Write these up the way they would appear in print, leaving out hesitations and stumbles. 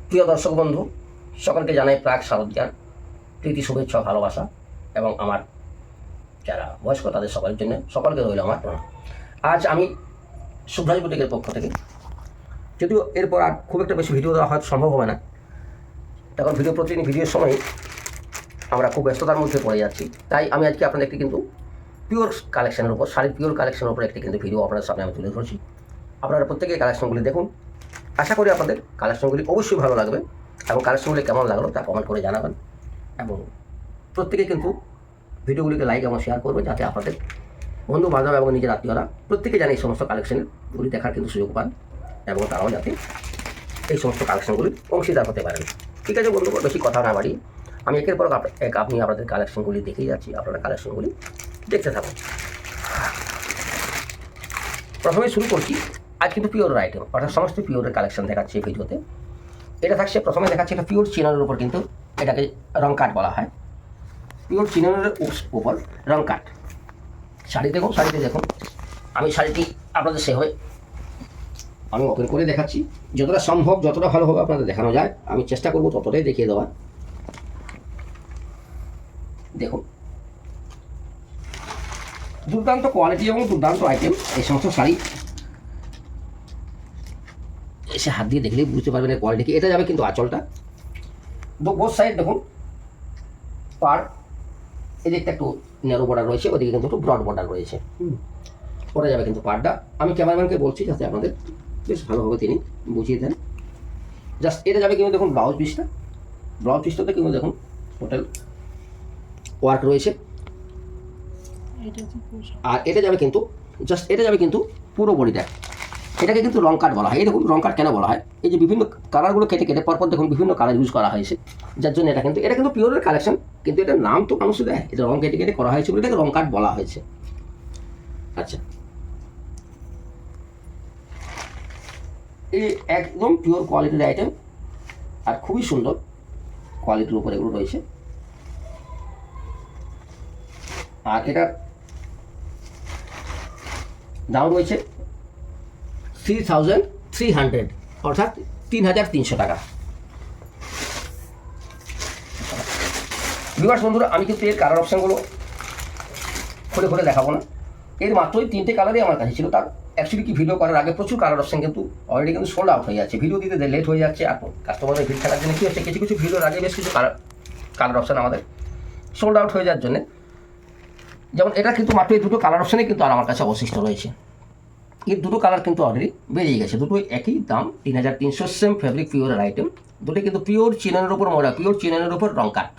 প্রিয় দর্শক বন্ধু, সকলকে জানাই প্রাক শারদীয়ার প্রীতি, শুভেচ্ছা, ভালোবাসা এবং আমার যারা বয়স্ক তাদের সকলের জন্য সকলকে রইল আমার প্রণাম। আজ আমি শুভ্রাজ বুটিকের পক্ষ থেকে, যদিও এরপর আর খুব একটা বেশি ভিডিও দেওয়া হয়তো সম্ভব হবে না, তখন প্রতিদিন ভিডিওর সময় আমরা খুব ব্যস্ততার মধ্যে পড়ে যাচ্ছি, তাই আমি আজকে আপনাদেরকে কিন্তু পিওর কালেকশনের উপর, শাড়ির পিওর কালেকশনের উপর একটি কিন্তু ভিডিও আপনাদের সামনে আমি তুলে ধরছি। আপনারা প্রত্যেকে কালেকশনগুলি দেখুন। আশা করি আপনাদের কালেকশনগুলি অবশ্যই ভালো লাগবে এবং কালেকশনগুলি কেমন লাগলো তা কমেন্ট করে জানাবেন এবং প্রত্যেকে কিন্তু ভিডিওগুলিকে লাইক এবং শেয়ার করবে, যাতে আপনাদের বন্ধু বান্ধব এবং নিজের আত্মীয়রা প্রত্যেকে জানে এই সমস্ত কালেকশনগুলি দেখার কিন্তু সুযোগ পান এবং তারাও যাতে এই সমস্ত কালেকশনগুলি অংশীদার হতে পারেন। ঠিক আছে বন্ধু, বেশি কথা না বাড়ি আমি একের পর এক আপনি আপনাদের কালেকশনগুলি দেখেই যাচ্ছি, আপনারা কালেকশনগুলি দেখতে থাকুন। প্রথমে শুরু করছি, আজ কিন্তু পিওর আইটেম, অর্থাৎ সমস্ত পিওরের কালেকশন দেখাচ্ছি এই ভিডিওতে। এটা থাকছে, প্রথমে দেখাচ্ছি এটা পিওর চিননের উপর, কিন্তু এটাকে রং কাট বলা হয়। পিওর চিননের উপর রং কাট শাড়ি দেখুন, শাড়িতে দেখুন আমি শাড়িটি আপনাদের সেভাবে আমি ওপেন করে দেখাচ্ছি, যতটা সম্ভব, যতটা ভালোভাবে আপনাদের দেখানো যায় আমি চেষ্টা করব ততটাই দেখিয়ে দেওয়ার। দেখুন, দুর্দান্ত কোয়ালিটি এবং দুর্দান্ত আইটেম এই সমস্ত শাড়ি এসে হাত দিয়ে দেখলেই বুঝতে পারবেন এর কোয়ালিটি কি। এটা যাবে কিন্তু আঁচলটা, বোথ সাইড দেখুন, পার এদিকটা একটু ন্যারো বর্ডার রয়েছে, ওদিকে কিন্তু একটু ব্রড বর্ডার রয়েছে। পরে যাবে কিন্তু পাড়টা, আমি ক্যামেরাম্যানকে বলছি যাতে আপনাদের বেশ ভালোভাবে তিনি বুঝিয়ে দেন। জাস্ট এটা যাবে কিন্তু দেখুন ব্লাউজ পিসটাতে কিন্তু দেখুন টোটাল ওয়ার্ক রয়েছে। আর এটা যাবে কিন্তু জাস্ট এটা যাবে কিন্তু পুরো বডিটা, এটাকে কিন্তু রং কাট বলা হয়। এই দেখুন রং কাট কেন বলা হয়, এই যে বিভিন্ন কালারগুলো কেটে কেটে পরপর দেখুন বিভিন্ন কালার ইউজ করা হয়েছে, যার জন্য এটা কিন্তু পিওরের কালেকশন, কিন্তু এটার নাম তো মানুষ দেয়, এটা রং কেটে কেটে করা হয়েছে বলে এটাকে রং কাট বলা হয়েছে। আচ্ছা, এই একদম পিওর কোয়ালিটির আইটেম আর খুবই সুন্দর কোয়ালিটির উপর এগুলো রয়েছে। আর এটার দাম রয়েছে 3300, অর্থাৎ 3300 টাকা। ভিউয়ার্স বন্ধুরা, আমি কিন্তু এর কালার অপশানগুলো খুলে খুলে দেখাবো না, এর মাত্রই 3টে কালারই আমার কাছে ছিল। তার অ্যাকচুয়ালি কি ভিডিও করার আগে প্রচুর কালার অপশান কিন্তু অলরেডি কিন্তু সোল্ড আউট হয়ে যাচ্ছে, ভিডিও দিতে লেট হয়ে যাচ্ছে। আর কাস্টমারের ভিড় থাকার জন্য কী হচ্ছে, কিছু কিছু ভিডিওর আগে বেশ কিছু কালার অপশান আমাদের সোল্ড আউট হয়ে যাওয়ার জন্যে, যেমন এটা কিন্তু মাত্র এই দুটো কালার অপশানে কিন্তু আর আমার কাছে অবশিষ্ট রয়েছে। এর দুটো কালার কিন্তু অলরেডি বেরিয়ে গেছে, দুটোই একই দাম 3300, সেম ফেব্রিক পিওরের আইটেম, দুটো কিন্তু পিওর চিননের উপর মোড়া, পিওর চিননের উপর রং কাট।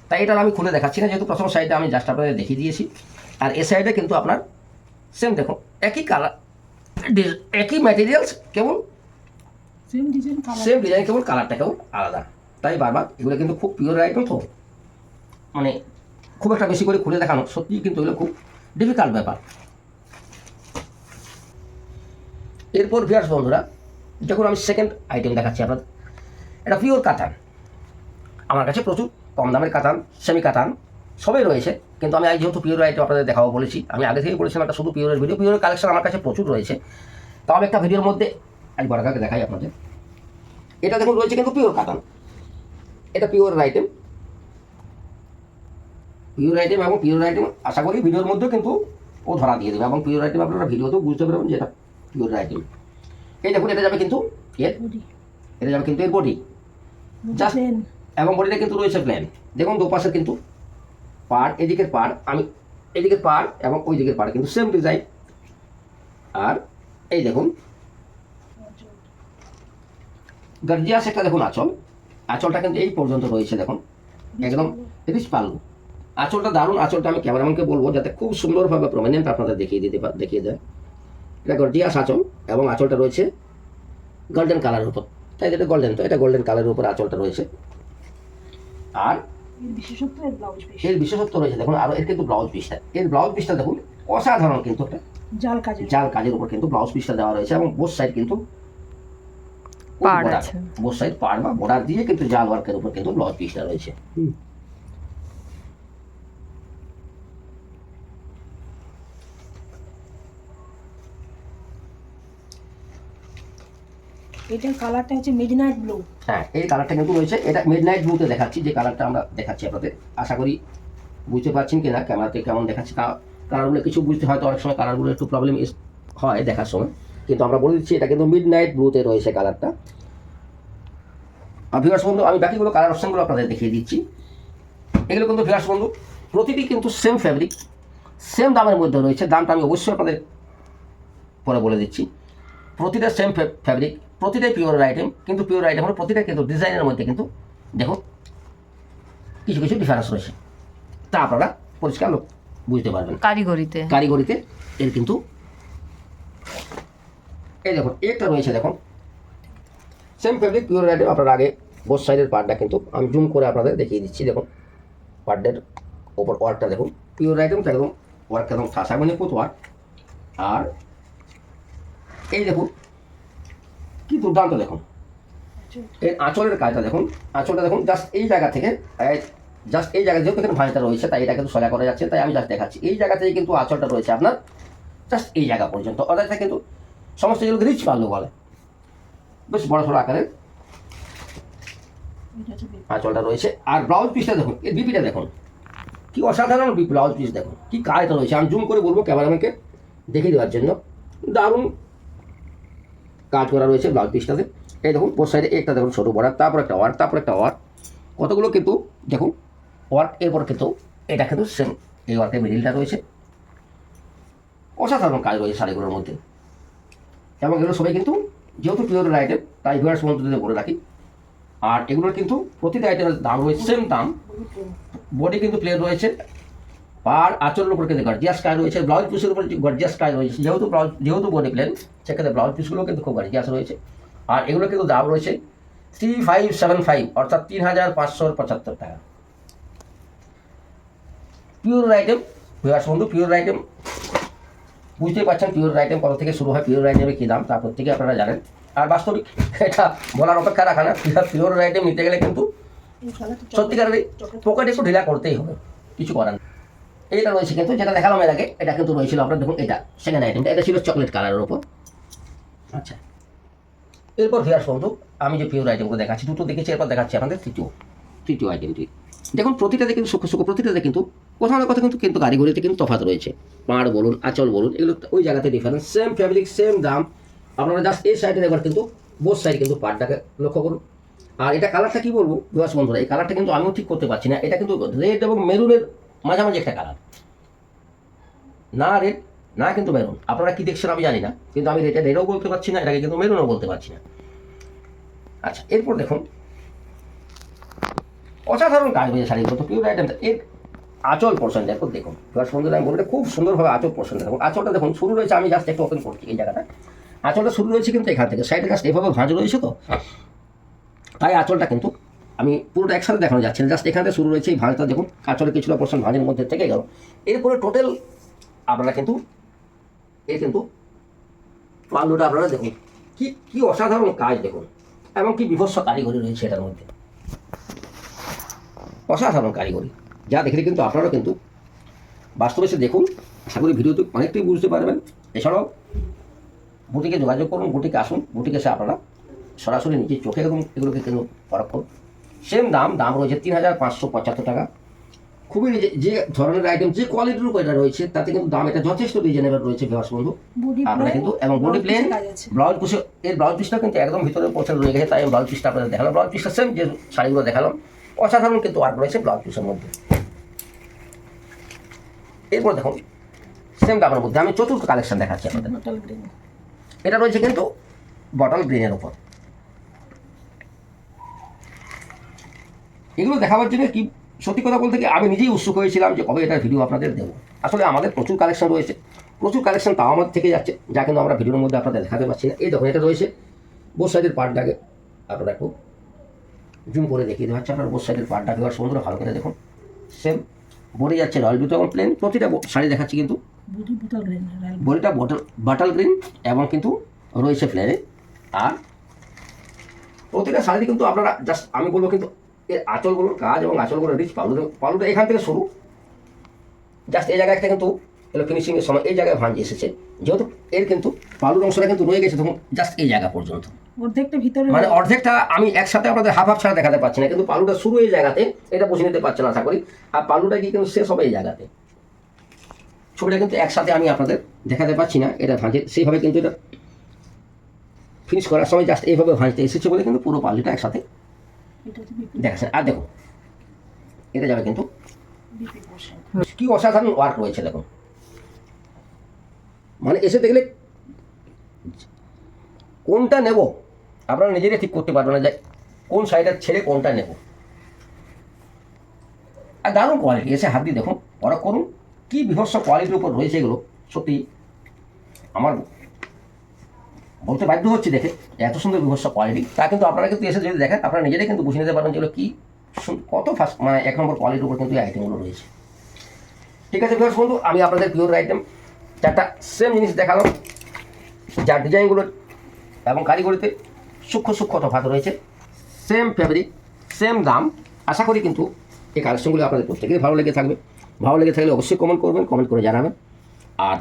তাই এটা আমি খুলে দেখাচ্ছি না, যেহেতু প্রথম সাইডে আমি জাস্ট আপনাদের দেখিয়ে দিয়েছি। আর এ সাইডে কিন্তু আপনার সেম দেখুন, একই কালার, একই ম্যাটেরিয়ালস, কেবল সেম ডিজাইন, কেবল কালারটা কেবল আলাদা। তাই বারবার এগুলো কিন্তু খুব পিওর আইটেম, তো মানে খুব একটা বেশি করে খুলে দেখানো সত্যিই কিন্তু এগুলো খুব ডিফিকাল্ট ব্যাপার। এরপর ভিউয়ার্স বন্ধুরা, যখন আমি সেকেন্ড আইটেম দেখাচ্ছি আপনাদের, এটা পিওর কাতান। আমার কাছে প্রচুর কম দামের কাতান, সেমি কাতান সবই রয়েছে, কিন্তু আমি যেহেতু পিওর আইটেম আপনাদের দেখাবো বলেছি, আমি আগে থেকেই বলেছিলাম একটা শুধু পিওরের ভিডিও, পিওরের কালেকশন আমার কাছে প্রচুর রয়েছে। তাও আমি একটা ভিডিওর মধ্যে আজ বড়কাকে দেখাই আপনাদের। এটা দেখুন রয়েছে কিন্তু পিওর কাতান, এটা পিওরের আইটেম, এবং পিওর আইটেম আশা করি ভিডিওর মধ্যেও কিন্তু ও ধরা দিয়ে দেবে, এবং পিওর আইটেম আপনারা ভিডিওতেও বুঝতে পারবেন যে এটা পিওর আইটেম। এই দেখুন, এটা যাবে কিন্তু এর বডি জাস্ট, এবং বডিটা কিন্তু রয়েছে প্লেন। দেখুন দুপাশে কিন্তু পাড়, এদিকের পাড়, আমি এদিকের পাড় এবং ওই দিকের পাড় কিন্তু সেম ডিজাইন। আর এই দেখুন গর্জিয়াস একটা দেখুন আঁচলটা কিন্তু এই পর্যন্ত রয়েছে, দেখুন একদম রিচ পাল্লু। আঁচলটা দারুণ, আঁচলটা আমি ক্যামেরাম্যানকে বলবো যাতে খুব সুন্দরভাবে প্রমিনেন্ট আপনাদের দেখিয়ে দেয়। এটা গর্জিয়াস আঁচল, এবং আঁচলটা রয়েছে গোল্ডেন কালারের উপর, তাই এটা গোল্ডেন, তো এটা গোল্ডেন কালারের উপর আঁচলটা রয়েছে। আর এর বিশেষত্ব রয়েছে দেখুন, আর এর কিন্তু ব্লাউজ পিসটা দেখুন অসাধারণ, কিন্তু একটা জাল কাজের উপর কিন্তু ব্লাউজ পিসটা দেওয়া রয়েছে, এবং বোথ সাইড কিন্তু বোথ সাইড পাড় বা বর্ডার দিয়ে কিন্তু জাল ওয়ার্কের উপর কিন্তু ব্লাউজ পিসটা রয়েছে। এটার কালারটা হচ্ছে মিডনাইট ব্লু। হ্যাঁ, এই কালারটা কিন্তু রয়েছে, এটা মিডনাইট ব্লুতে দেখাচ্ছি, যে কালারটা আমরা দেখাচ্ছি আপনাদের। আশা করি বুঝতে পারছেন কিনা ক্যামেরাতে কেমন দেখাচ্ছি। কালারগুলো কিছু বুঝতে হয়তো অনেক সময় কালারগুলো একটু প্রবলেম হয় দেখার সময়, কিন্তু আমরা বলে দিচ্ছি এটা কিন্তু মিডনাইট ব্লুতে রয়েছে কালারটা। আর ভিউয়ার্স বন্ধু, আমি বাকিগুলো কালার অপশানগুলো আপনাদের দেখিয়ে দিচ্ছি। এগুলো কিন্তু ভিউয়ার্স বন্ধু প্রতিটি কিন্তু সেম ফ্যাব্রিক, সেম দামের মধ্যে রয়েছে। দামটা আমি অবশ্যই আপনাদের পরে বলে দিচ্ছি। প্রতিটা সেম ফ্যাব্রিক, প্রতিটাই পিওর আইটেম, কিন্তু পিওর আইটেম হলো প্রতিটা কিন্তু ডিজাইনের মধ্যে কিন্তু দেখুন কিছু কিছু ডিফারেন্স রয়েছে, তা আপনারা পরিষ্কার বুঝতে পারবেন। কারিগরিতে এর কিন্তু এই দেখুন একটা রয়েছে, দেখুন সেম ফ্যাব্রিক পিওর আইটেম। আপনারা আগে বোথ সাইডের পার্টটা কিন্তু আমি জুম করে আপনাদের দেখিয়ে দিচ্ছি। দেখুন পার্টের ওপর ওয়ার্কটা দেখুন, পিওর আইটেম তো একদম ওয়ার্ক একদম ঠাসা মানে পুত ওয়ার্ক। আর এই দেখুন কি দুর্দান্ত, দেখুন এর আঁচলের কাজটা দেখুন, আঁচলটা দেখুন জাস্ট এই জায়গা থেকে, জাস্ট এই জায়গায় যেহেতু এখানে ভাঁজটা রয়েছে তাই এটা কিন্তু সোজা করা যাচ্ছে, তাই আমি জাস্ট দেখাচ্ছি। এই জায়গা থেকে কিন্তু আঁচলটা রয়েছে আপনার জাস্ট এই জায়গা পর্যন্ত, অর্থাৎ কিন্তু সমস্ত যেগুলো রিচ পাল্লু বলে, বেশ বড় সড়ো আকারের আঁচলটা রয়েছে। আর ব্লাউজ পিসটা দেখুন, এর বিপিটা দেখুন কি অসাধারণ ব্লাউজ পিস, দেখুন কি কাজটা রয়েছে। আমি জুম করে বলবো ক্যামেরাম্যানকে দেখিয়ে দেওয়ার জন্য, দারুণ কাজ করা রয়েছে ব্লাউজ পিসটাতে। এই দেখুন বোথ সাইডে একটা দেখুন ছোটো বর্ডার, তারপর একটা ওয়ার্ক, তারপর একটা ওয়ার্ক, কতগুলো কিন্তু দেখুন ওয়ার্ক। এরপর কিন্তু এটা কিন্তু সেম এই ওয়ার্কের মিডিলটা রয়েছে। অসাধারণ কাজ রয়েছে শাড়িগুলোর মধ্যে, এবং এগুলো সবাই কিন্তু যেহেতু পিওর আইটেম তাই ভিউয়ার্স বন্ধুদের বলে রাখি। আর এগুলোর কিন্তু প্রতিটা আইটেমের দাম রয়েছে সেম দাম। বডি কিন্তু প্লেন রয়েছে, আর আঁচলের উপর কিন্তু গর্জিয়াস কাজ রয়েছে, ব্লাউজ পিসের উপর গর্জিয়াস কাজ রয়েছে। যেহেতু বডি প্লেন সেক্ষেত্রে ব্লাউজ পিসগুলো কিন্তু খুব গর্জিয়াস রয়েছে। আর এগুলো কিন্তু দাম রয়েছে 3575, অর্থাৎ 3575 টাকা। পিওর আইটেম ভিউয়ার্স বন্ধু, পিওর আইটেম বুঝতেই পারছেন পিওর আইটেম কত থেকে শুরু হয়, পিওর আইটেমে কী দাম তা প্রত্যেকে আপনারা জানেন। আর বাস্তবিক এটা বলার অপেক্ষা রাখা না, পিওর আইটেম নিতে গেলে কিন্তু সত্যিকারের পকেট একটু ঢিলা করতেই হবে, কিছু করার। এইটা রয়েছে কিন্তু যেটা দেখালাম এর আগে, এটা কিন্তু রয়েছিল আপনার দেখুন, এটা সেকেন্ড আইটেমটা, এটা ছিল চকলেট কালারের ওপর। আচ্ছা, এরপর ভিউয়ার্স বন্ধু আমি যে পিওর আইটেমগুলো দেখাচ্ছি, দুটো দেখেছি, এরপর দেখাচ্ছি আপনাদের তৃতীয় আইটেমটি। দেখুন প্রতিটাতে কিন্তু সূক্ষ্ম প্রতিটাতে কিন্তু কোথাও না কোথাও কিন্তু কারিগরিতে কিন্তু তফাৎ রয়েছে। পাড় বলুন, আঁচল বলুন, এগুলো ওই জায়গাতে ডিফারেন্স। সেম ফ্যাব্রিক সেম দাম। আপনারা জাস্ট এই সাইডের এবার কিন্তু বোথ সাইড কিন্তু পাড়টাকে লক্ষ্য করুন। আর এটা কালারটা কী বলবো ভিউয়ার্স বন্ধুরা, এই কালারটা কিন্তু আমিও ঠিক করতে পারছি না। এটা কিন্তু রেড এবং মেরুনের মাঝামাঝি একটা কালার, না রেড না কিন্তু মেরুন। আপনারা কি দেখছেন আমি জানি না, কিন্তু আমি এটা রেডও বলতে পারছি না, এটাকে কিন্তু মেরুনও বলতে পারছি না। আচ্ছা, এরপর দেখুন অসাধারণ কাজ হয়েছে শাড়িগুলো তো পিওর আইটেম। এর আঁচল পোর্শন দেখুন, ভিউয়ার্স বন্ধুরা আমি বলতে খুব সুন্দরভাবে আঁচল পোর্শন দেখুন। আঁচলটা দেখুন শুরু রয়েছে, আমি জাস্ট একটু ওপেন করছি এই জায়গাটা। আঁচলটা শুরু রয়েছে কিন্তু এখান থেকে, সাইডে জাস্ট এভাবে ভাঁজ রয়েছে তো, তাই আঁচলটা কিন্তু আমি পুরোটা একসাথে দেখানো যাচ্ছে না, জাস্ট এখান থেকে শুরু রয়েছে এই ভাঁজটা দেখুন, আঁচলে কিছুটা পোর্শন ভাঁজের মধ্যে থেকে গেল। এরপরে টোটাল আপনারা কিন্তু পাল্লুটা আপনারা দেখুন কি অসাধারণ কাজ দেখুন, এবং কি বিভৎস কারিগরি রয়েছে এটার মধ্যে, অসাধারণ কারিগরি, যা দেখলে কিন্তু আপনারাও কিন্তু বাস্তবে এসে দেখুন। আশা করি ভিডিওতে অনেকটাই বুঝতে পারবেন। এছাড়াও বুটিকে যোগাযোগ করুন, বুটিকে আসুন, বুটিকে এসে আপনারা সরাসরি নিজের চোখে এবং এগুলোকে কিন্তু পরখ করুন। সেম দাম রয়েছে 3575 টাকা। খুবই যে ধরনের আইটেম, যে কোয়ালিটির উপর এটা রয়েছে তাতে কিন্তু দাম এটা যথেষ্ট রিজনেবল রয়েছে ভিউয়ার্স বন্ধু। আপনারা কিন্তু এবং বডি প্লেন, ব্লাউজ পিস, এর ব্লাউজ পিসটা কিন্তু একদম ভিতরে পোর্শন রয়ে গেছে, তাই আমি ব্লাউজ পিসটা আপনাদের দেখালাম। ব্লাউজ পিসটা সেম যে শাড়িগুলো দেখালাম, অসাধারণ কিন্তু ওয়ার্ক রয়েছে ব্লাউজ পিসের মধ্যে। এরপর দেখুন সেম দামের মধ্যে আমি চতুর্থ কালেকশন দেখাচ্ছি আপনাদের। এটা রয়েছে কিন্তু বটল গ্রিনের উপর। এগুলো দেখাবার জন্য কি সত্যি কথা বলতে কি আমি নিজেই উৎসুক হয়েছিলাম যে কবে এটার ভিডিও আপনাদের দেবো। আসলে আমাদের প্রচুর কালেকশন রয়েছে, প্রচুর কালেকশন তাও আমাদের থেকে যাচ্ছে, যা কিন্তু আমরা ভিডিওর মধ্যে আপনাদের দেখাতে পারছি না। এই দেখুন এটা রয়েছে বোথ সাইডের পার্টটাকে আপনারা একটু জুম করে দেখিয়ে দেওয়া হচ্ছে আপনার বোথ সাইডের পার্টটা দেওয়ার সুন্দর ভালো করে দেখুন। সেম বডি যাচ্ছে রয়্যাল ব্লু এবং প্লেন, প্রতিটা শাড়ি দেখাচ্ছি কিন্তু বডিটা বাটাল গ্রিন এবং কিন্তু রয়েছে প্লেনে। আর প্রতিটা শাড়িতে কিন্তু আপনারা জাস্ট আমি বলবো কিন্তু এর আঁচলগুলোর কাজ এবং আঁচলগুলোর রিচ পালুটা এখান থেকে শুরু, জাস্ট এই জায়গায় একটা কিন্তু এলো ফিনিশিংয়ের সময় এই জায়গায় ভাঁজ এসেছে, যেহেতু এর কিন্তু পালুর অংশটা কিন্তু রয়ে গেছে তখন জাস্ট এই জায়গা পর্যন্ত। অর্ধেকটা ভিতরে মানে অর্ধেকটা আমি একসাথে আপনাদের হাফ হাফ ছাড়া দেখাতে পারছি না, কিন্তু পালুটা শুরু এই জায়গাতে, এটা বুঝে নিতে পারছেন আশা করি। আর পালুটা কি কিন্তু শেষ হবে এই জায়গাতে। ছবিটা কিন্তু একসাথে আমি আপনাদের দেখাতে পারছি না, এটা ভাঁজে সেইভাবে, কিন্তু এটা ফিনিশ করার সময় জাস্ট এইভাবে ভাঁজতে এসেছে বলে কিন্তু পুরো পালুটা একসাথে এটা হচ্ছে বিপি দেখাচ্ছেন। আর দেখুন এটা যাবে কিন্তু বিপি পোর্শন। কি অসাধারণ ওয়ার্ক রয়েছে দেখুন। মানে এসে দেখলে কোনটা নেব আপনারা নিজেরাই ঠিক করতে পারবেন না যে কোন সাইডটা ছেড়ে কোনটা নেব। আর দারুণ কোয়ালিটি, এসে হাত দিয়ে দেখুন, পরখ করুন কি বিভৎস কোয়ালিটির উপর রয়েছে এগুলো। সত্যি আমার বলতে বাধ্য হচ্ছে দেখে এত সুন্দর বিভৎস কোয়ালিটি। তা কিন্তু আপনারা কিন্তু এসে যদি দেখেন আপনারা নিজেরাই কিন্তু বুঝে নিতে পারবেন যেগুলো কি কত ফার্স্ট মানে 1 নম্বর কোয়ালিটির উপর কিন্তু এই আইটেমগুলো রয়েছে। ঠিক আছে ভিউয়ার্স বন্ধু, আমি আপনাদের পিওর আইটেম 4টা সেম জিনিস দেখালাম, যার ডিজাইনগুলো এবং কারিগরিতে সূক্ষ্ম সূক্ষ্ম তফাৎ রয়েছে, সেম ফেব্রিক সেম দাম। আশা করি কিন্তু এই কালেকশনগুলো আপনাদের প্রত্যেকেরই ভালো লেগে থাকবে। ভালো লেগে থাকলে অবশ্যই কমেন্ট করবেন, কমেন্ট করে জানাবেন। আর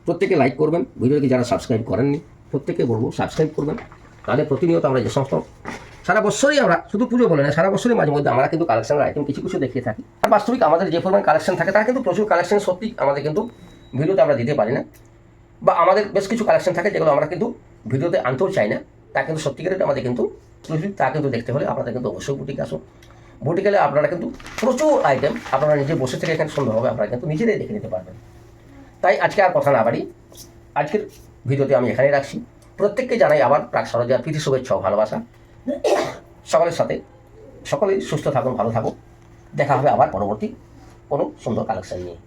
প্রত্যেকে লাইক করবেন। ভিডিওকে যারা সাবস্ক্রাইব করেননি প্রত্যেকে বলবো সাবস্ক্রাইব করবেন। তাহলে প্রতিনিয়ত আমরা যে সমস্ত সারা বছরই আমরা শুধু পুজো বলে না, সারা বছরই মাঝে মধ্যে আমরা কিন্তু কালেকশনের আইটেম কিছু কিছু দেখিয়ে থাকি। আর বাস্তবিক আমাদের যে পরিমাণ কালেকশন থাকে তার কিন্তু প্রচুর কালেকশন সত্যি আমাদের কিন্তু ভিডিওতে আমরা দিতে পারি না, বা আমাদের বেশ কিছু কালেকশন থাকে যেগুলো আমরা কিন্তু ভিডিওতে আনতেও চাই না। তা কিন্তু সত্যিকারের আমাদের কিন্তু তা কিন্তু দেখতে হলে আপনাদের কিন্তু অবশ্যই বুটিকে আসুন। বুটিকে গেলে আপনারা কিন্তু প্রচুর আইটেম আপনারা নিজে বসে থেকে এখানে সুন্দরভাবে আপনারা কিন্তু নিজেরাই দেখে নিতে পারবেন। তাই আজকে আর কথা না বাড়ি, আজকের ভিডিওতে আমি এখানেই রাখছি। প্রত্যেককে জানাই আবার প্রাক শারদীয়ার প্রীতি শুভেচ্ছা ও ভালোবাসা। সকলের সাথে সকলেই সুস্থ থাকুন, ভালো থাকুন। দেখা হবে আবার পরবর্তী কোনো সুন্দর কালেকশন নিয়ে।